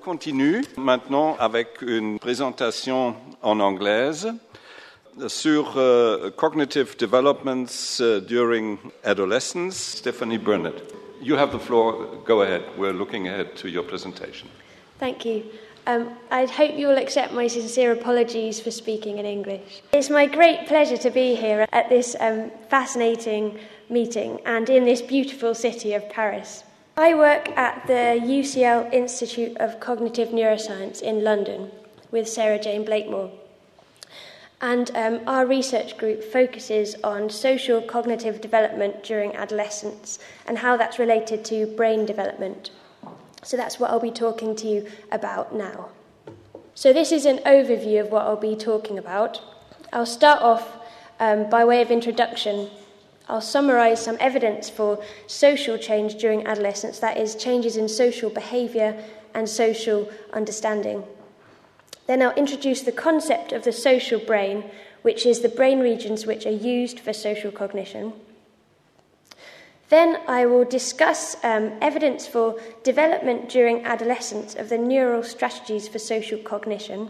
continue maintenant avec une présentation en anglaise sur cognitive developments during adolescence. Stephanie Burnett, you have the floor. Go ahead. We're looking ahead to your presentation. Thank you. I hope you will accept my sincere apologies for speaking in English. It's my great pleasure to be here at this fascinating meeting and in this beautiful city of Paris. I work at the UCL Institute of Cognitive Neuroscience in London with Sarah Jane Blakemore. And our research group focuses on social cognitive development during adolescence and how that's related to brain development. So that's what I'll be talking to you about now. So this is an overview of what I'll be talking about. I'll start off by way of introduction. I'll summarise some evidence for social change during adolescence, that is, changes in social behaviour and social understanding. Then I'll introduce the concept of the social brain, which is the brain regions which are used for social cognition. Then I will discuss evidence for development during adolescence of the neural strategies for social cognition.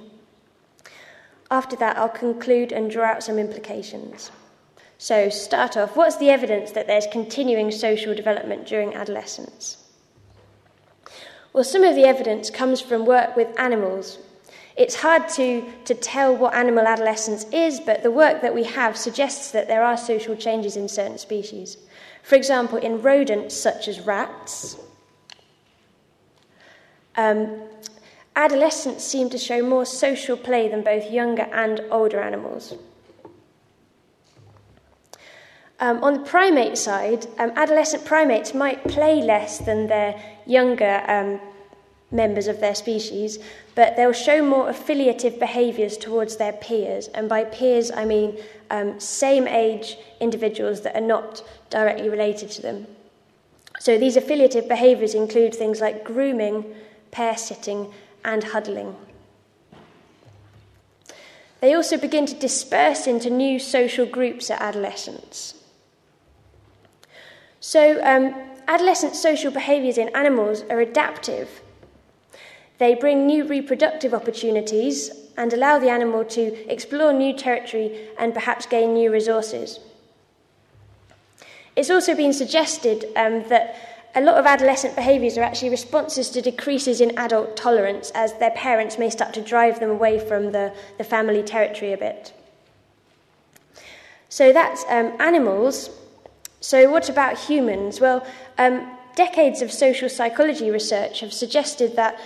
After that, I'll conclude and draw out some implications. So, start off, what's the evidence that there's continuing social development during adolescence? Well, some of the evidence comes from work with animals. It's hard to tell what animal adolescence is, but the work that we have suggests that there are social changes in certain species. For example, in rodents such as rats, adolescents seem to show more social play than both younger and older animals. On the primate side, adolescent primates might play less than their younger members of their species, but they'll show more affiliative behaviours towards their peers. And by peers, I mean same-age individuals that are not directly related to them. So these affiliative behaviours include things like grooming, pair-sitting, and huddling. They also begin to disperse into new social groups at adolescence. So adolescent social behaviours in animals are adaptive. They bring new reproductive opportunities and allow the animal to explore new territory and perhaps gain new resources. It's also been suggested that a lot of adolescent behaviours are actually responses to decreases in adult tolerance, as their parents may start to drive them away from the family territory a bit. So that's animals. So what about humans? Well, decades of social psychology research have suggested that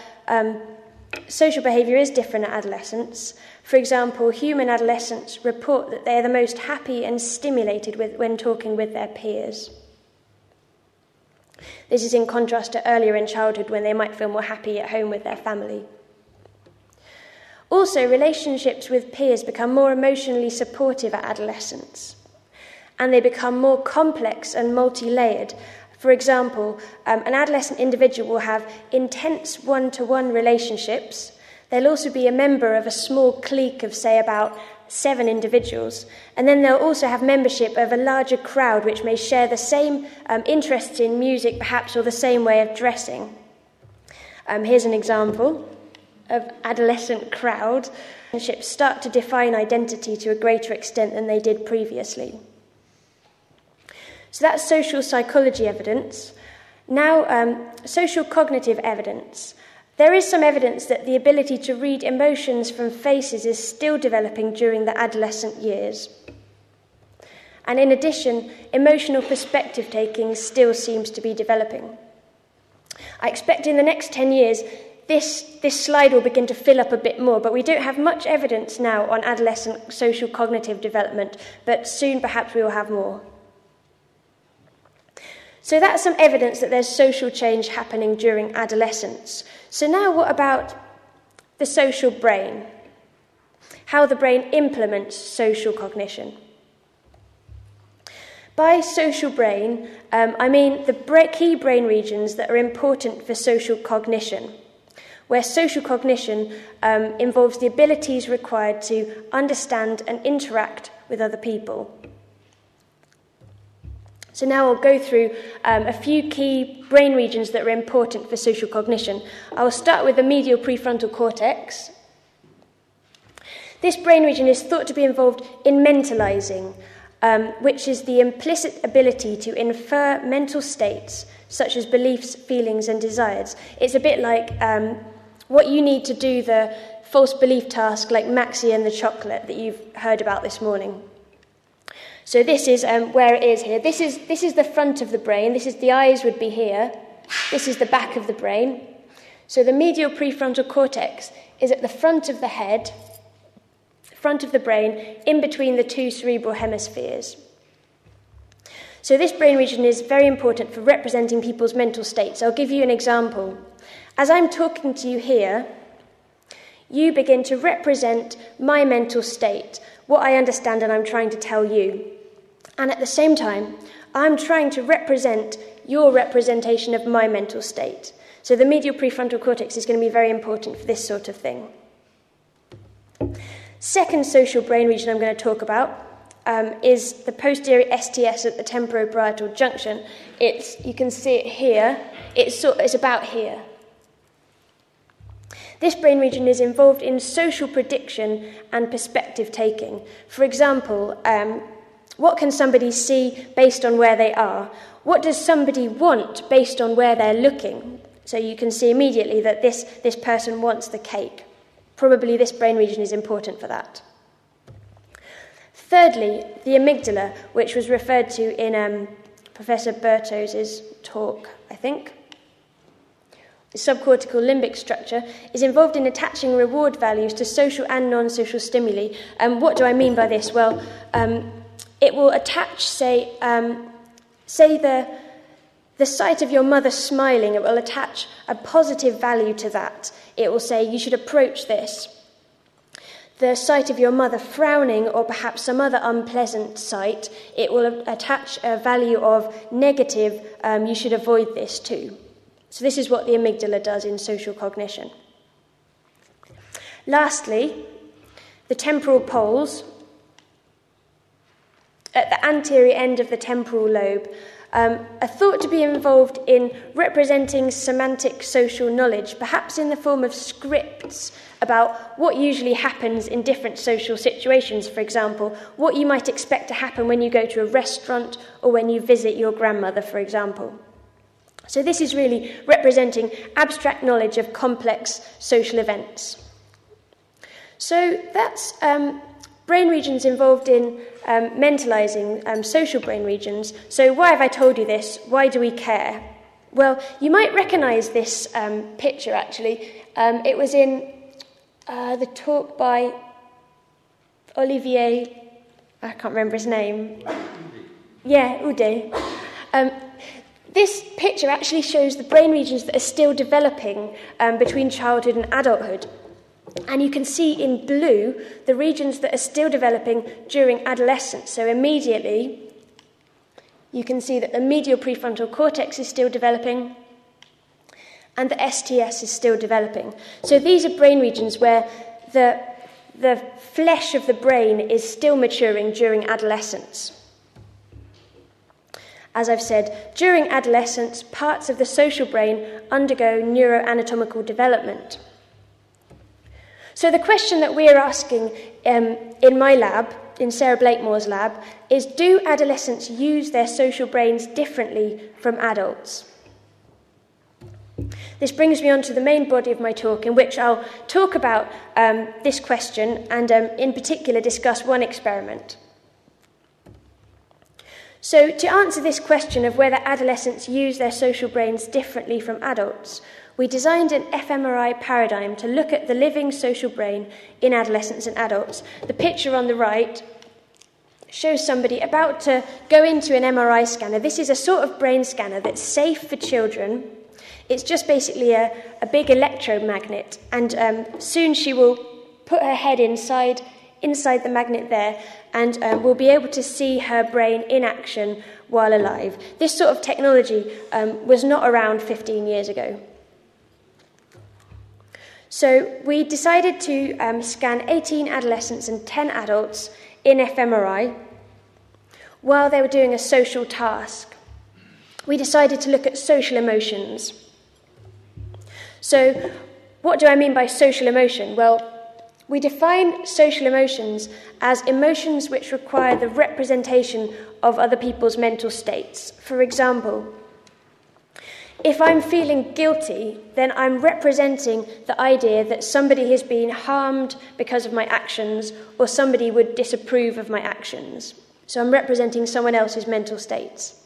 social behaviour is different at adolescence. For example, human adolescents report that they are the most happy and stimulated when talking with their peers. This is in contrast to earlier in childhood when they might feel more happy at home with their family. Also, relationships with peers become more emotionally supportive at adolescence, and they become more complex and multi-layered. For example, an adolescent individual will have intense one-to-one relationships. They'll also be a member of a small clique of, say, about 7 individuals. And then they'll also have membership of a larger crowd which may share the same interests in music, perhaps, or the same way of dressing. Here's an example of adolescent crowd. Relationships start to define identity to a greater extent than they did previously. So that's social psychology evidence. Now, social cognitive evidence. There is some evidence that the ability to read emotions from faces is still developing during the adolescent years. And in addition, emotional perspective taking still seems to be developing. I expect in the next 10 years, this slide will begin to fill up a bit more, but we don't have much evidence now on adolescent social cognitive development, but soon perhaps we will have more. So that's some evidence that there's social change happening during adolescence. So now what about the social brain? How the brain implements social cognition. By social brain, I mean the key brain regions that are important for social cognition, where social cognition involves the abilities required to understand and interact with other people. So now I'll go through a few key brain regions that are important for social cognition. I'll start with the medial prefrontal cortex. This brain region is thought to be involved in mentalizing, which is the implicit ability to infer mental states such as beliefs, feelings, and desires. It's a bit like what you need to do the false belief task, like Maxie and the chocolate that you've heard about this morning. So this is where it is here. This is the front of the brain. The eyes would be here. This is the back of the brain. So the medial prefrontal cortex is at the front of the head, front of the brain, in between the two cerebral hemispheres. So this brain region is very important for representing people's mental states. I'll give you an example. As I'm talking to you here, you begin to represent my mental state, what I understand and I'm trying to tell you. And at the same time, I'm trying to represent your representation of my mental state. So the medial prefrontal cortex is going to be very important for this sort of thing. Second social brain region I'm going to talk about is the posterior STS at the temporoparietal junction. You can see it here. It's about here. This brain region is involved in social prediction and perspective taking. For example, what can somebody see based on where they are? What does somebody want based on where they're looking? So you can see immediately that this person wants the cake. Probably this brain region is important for that. Thirdly, the amygdala, which was referred to in Professor Berthoz's talk, I think. The subcortical limbic structure is involved in attaching reward values to social and non-social stimuli. What do I mean by this? Well, it will attach, say the sight of your mother smiling, it will attach a positive value to that. It will say, you should approach this. The sight of your mother frowning, or perhaps some other unpleasant sight, it will attach a value of negative, you should avoid this too. So this is what the amygdala does in social cognition. Lastly, the temporal poles at the anterior end of the temporal lobe are thought to be involved in representing semantic social knowledge, perhaps in the form of scripts about what usually happens in different social situations. For example, what you might expect to happen when you go to a restaurant or when you visit your grandmother, for example. So this is really representing abstract knowledge of complex social events. So that's brain regions involved in mentalizing social brain regions. So why have I told you this? Why do we care? Well, you might recognize this picture, actually. It was in the talk by Olivier, I can't remember his name. Yeah, Ude. This picture actually shows the brain regions that are still developing between childhood and adulthood. And you can see in blue the regions that are still developing during adolescence. So immediately, you can see that the medial prefrontal cortex is still developing and the STS is still developing. So these are brain regions where the flesh of the brain is still maturing during adolescence. As I've said, during adolescence, parts of the social brain undergo neuroanatomical development. So the question that we're asking in my lab, in Sarah Blakemore's lab, is do adolescents use their social brains differently from adults? This brings me on to the main body of my talk, in which I'll talk about this question and in particular discuss one experiment. So to answer this question of whether adolescents use their social brains differently from adults, we designed an fMRI paradigm to look at the living social brain in adolescents and adults. The picture on the right shows somebody about to go into an MRI scanner. This is a sort of brain scanner that's safe for children. It's just basically a big electromagnet, and soon she will put her head inside the magnet there, and we'll be able to see her brain in action while alive. This sort of technology was not around 15 years ago. So we decided to scan 18 adolescents and 10 adults in fMRI while they were doing a social task. we decided to look at social emotions. So, what do I mean by social emotion? Well, we define social emotions as emotions which require the representation of other people's mental states. For example, if I'm feeling guilty, then I'm representing the idea that somebody has been harmed because of my actions, or somebody would disapprove of my actions. So I'm representing someone else's mental states.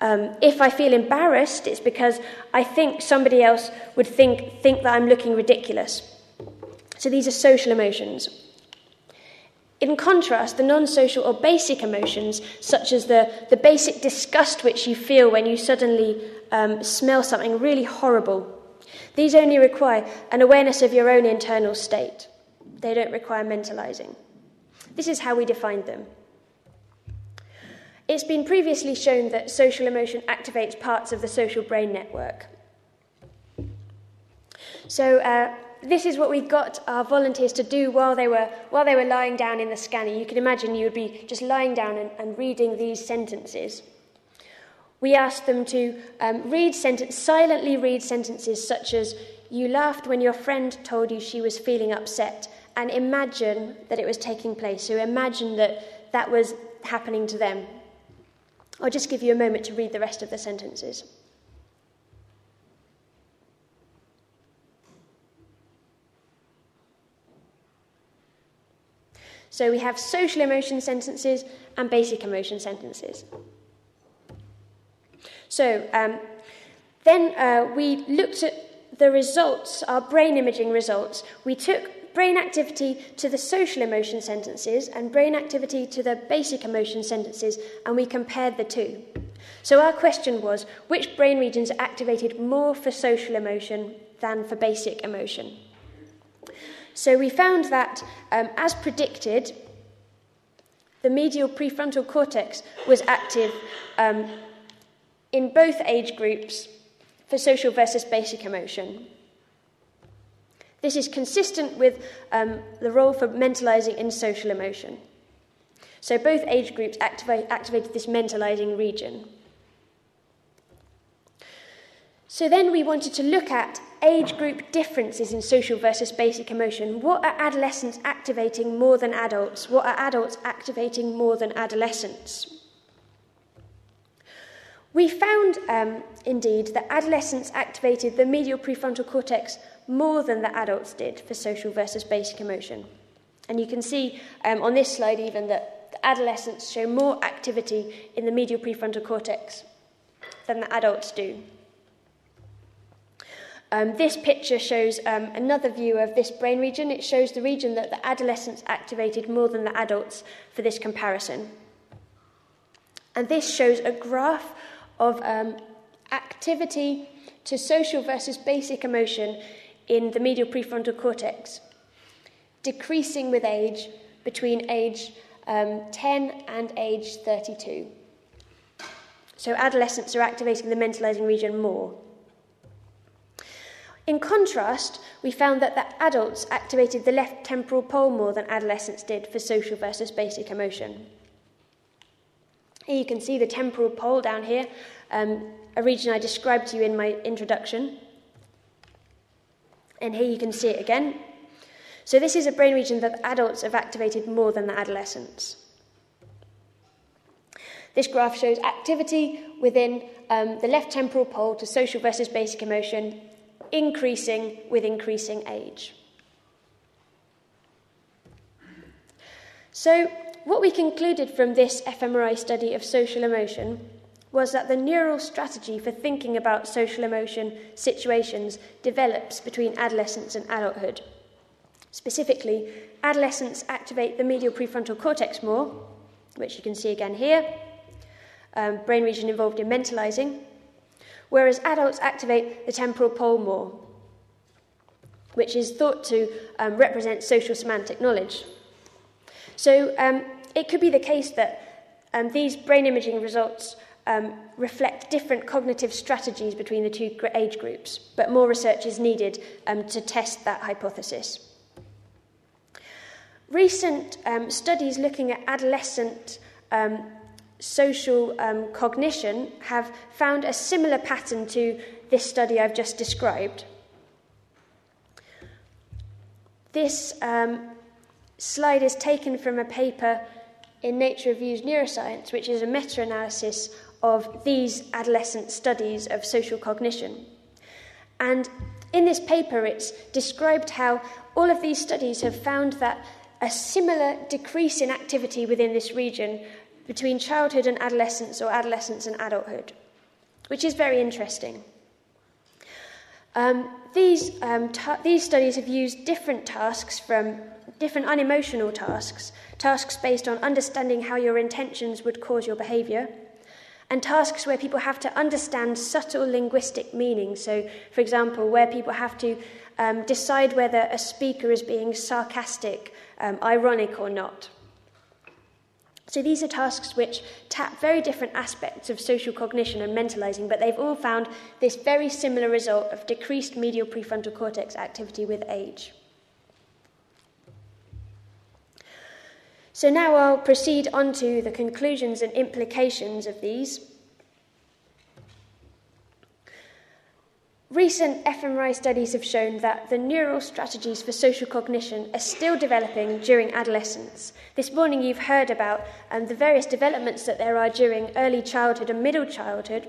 If I feel embarrassed, it's because I think somebody else would think that I'm looking ridiculous. So these are social emotions. In contrast, the non-social or basic emotions, such as the basic disgust which you feel when you suddenly smell something really horrible, these only require an awareness of your own internal state. They don't require mentalizing. This is how we define them. It's been previously shown that social emotion activates parts of the social brain network. So this is what we got our volunteers to do while they were lying down in the scanner. You can imagine you would be just lying down and reading these sentences. We asked them to silently read sentences such as, "You laughed when your friend told you she was feeling upset," and imagine that it was taking place. So imagine that was happening to them. I'll just give you a moment to read the rest of the sentences. So we have social emotion sentences and basic emotion sentences. So then we looked at the results, our brain imaging results. We took brain activity to the social emotion sentences and brain activity to the basic emotion sentences, and we compared the two. So our question was, which brain regions are activated more for social emotion than for basic emotion? So we found that, as predicted, the medial prefrontal cortex was active in both age groups for social versus basic emotion. This is consistent with the role for mentalizing in social emotion. So both age groups activated this mentalizing region. So then we wanted to look at age group differences in social versus basic emotion. What are adolescents activating more than adults? What are adults activating more than adolescents? We found, indeed, that adolescents activated the medial prefrontal cortex more than the adults did for social versus basic emotion. And you can see on this slide even that the adolescents show more activity in the medial prefrontal cortex than the adults do. This picture shows another view of this brain region. It shows the region that the adolescents activated more than the adults for this comparison. And this shows a graph of activity to social versus basic emotion in the medial prefrontal cortex, decreasing with age between age 10 and age 32. So adolescents are activating the mentalizing region more. In contrast, we found that the adults activated the left temporal pole more than adolescents did for social versus basic emotion. Here you can see the temporal pole down here, a region I described to you in my introduction. And here you can see it again. So this is a brain region that adults have activated more than the adolescents. This graph shows activity within the left temporal pole to social versus basic emotion, increasing with increasing age. So what we concluded from this fMRI study of social emotion was that the neural strategy for thinking about social emotion situations develops between adolescence and adulthood. Specifically, adolescents activate the medial prefrontal cortex more, which you can see again here, brain region involved in mentalizing, whereas adults activate the temporal pole more, which is thought to represent social semantic knowledge. So it could be the case that these brain imaging results reflect different cognitive strategies between the two age groups, but more research is needed to test that hypothesis. Recent studies looking at adolescent social cognition have found a similar pattern to this study I've just described. This slide is taken from a paper in Nature Reviews Neuroscience, which is a meta-analysis of these adolescent studies of social cognition. And in this paper, it's described how all of these studies have found that a similar decrease in activity within this region between childhood and adolescence or adolescence and adulthood, which is very interesting. These studies have used different tasks from different unemotional tasks based on understanding how your intentions would cause your behaviour, and tasks where people have to understand subtle linguistic meanings. So, for example, where people have to decide whether a speaker is being sarcastic, ironic or not. So these are tasks which tap very different aspects of social cognition and mentalising, but they've all found this very similar result of decreased medial prefrontal cortex activity with age. So now I'll proceed on to the conclusions and implications of these. Recent fMRI studies have shown that the neural strategies for social cognition are still developing during adolescence. This morning you've heard about the various developments that there are during early childhood and middle childhood.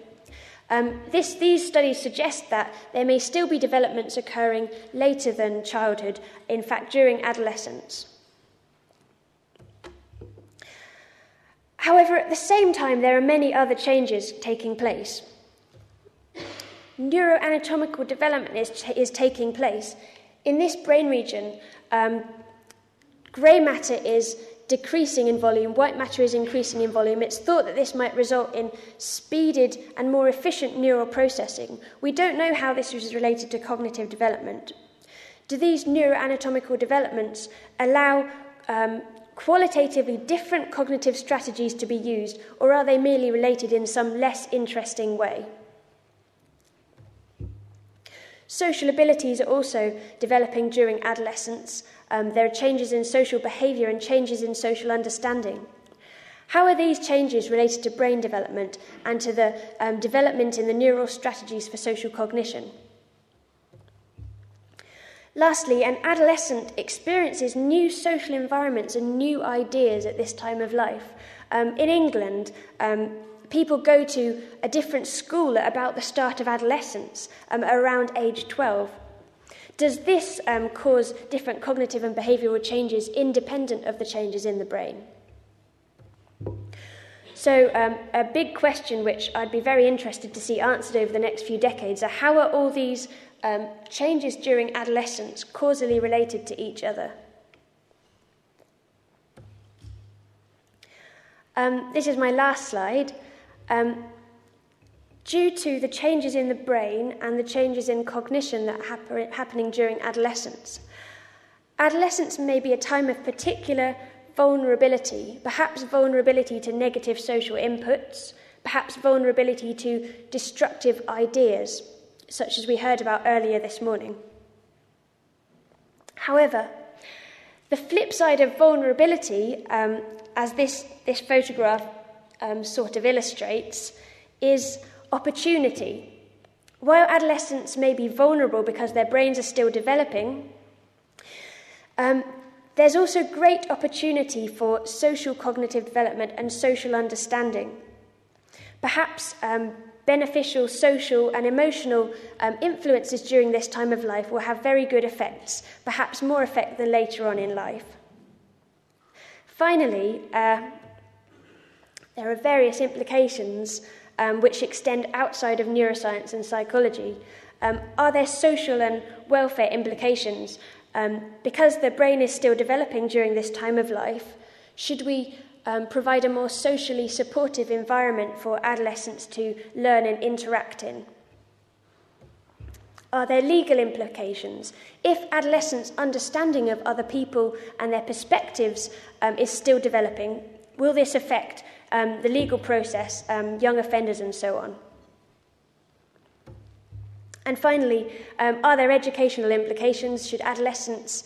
These studies suggest that there may still be developments occurring later than childhood, in fact during adolescence. However, at the same time, there are many other changes taking place. Neuroanatomical development is taking place. In this brain region, grey matter is decreasing in volume, white matter is increasing in volume. It's thought that this might result in speeded and more efficient neural processing. We don't know how this is related to cognitive development. Do these neuroanatomical developments allow qualitatively different cognitive strategies to be used, or are they merely related in some less interesting way? Social abilities are also developing during adolescence. There are changes in social behaviour and changes in social understanding. How are these changes related to brain development and to the development in the neural strategies for social cognition? Lastly, an adolescent experiences new social environments and new ideas at this time of life. In England, people go to a different school at about the start of adolescence, around age 12. Does this cause different cognitive and behavioural changes independent of the changes in the brain? So a big question which I'd be very interested to see answered over the next few decades are how are all these changes during adolescence causally related to each other? This is my last slide. Due to the changes in the brain and the changes in cognition that are happening during adolescence, adolescence may be a time of particular vulnerability, perhaps vulnerability to negative social inputs, perhaps vulnerability to destructive ideas, such as we heard about earlier this morning. However, the flip side of vulnerability, as this photograph sort of illustrates, is opportunity. While adolescents may be vulnerable because their brains are still developing, there's also great opportunity for social cognitive development and social understanding. Perhaps beneficial social and emotional influences during this time of life will have very good effects, perhaps more effect than later on in life. Finally, there are various implications which extend outside of neuroscience and psychology. Are there social and welfare implications? Because the brain is still developing during this time of life, should we provide a more socially supportive environment for adolescents to learn and interact in? Are there legal implications? If adolescents' understanding of other people and their perspectives is still developing, will this affect the legal process, young offenders and so on? And finally, are there educational implications? Should adolescents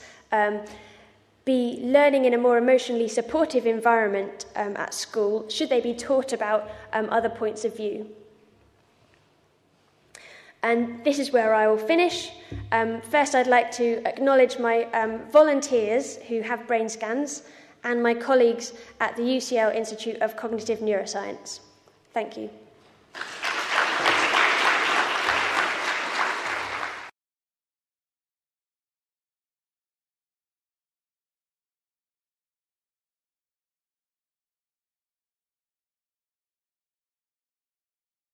be learning in a more emotionally supportive environment at school? Should they be taught about other points of view? And this is where I will finish. First, I'd like to acknowledge my volunteers who have brain scans and my colleagues at the UCL Institute of Cognitive Neuroscience. Thank you.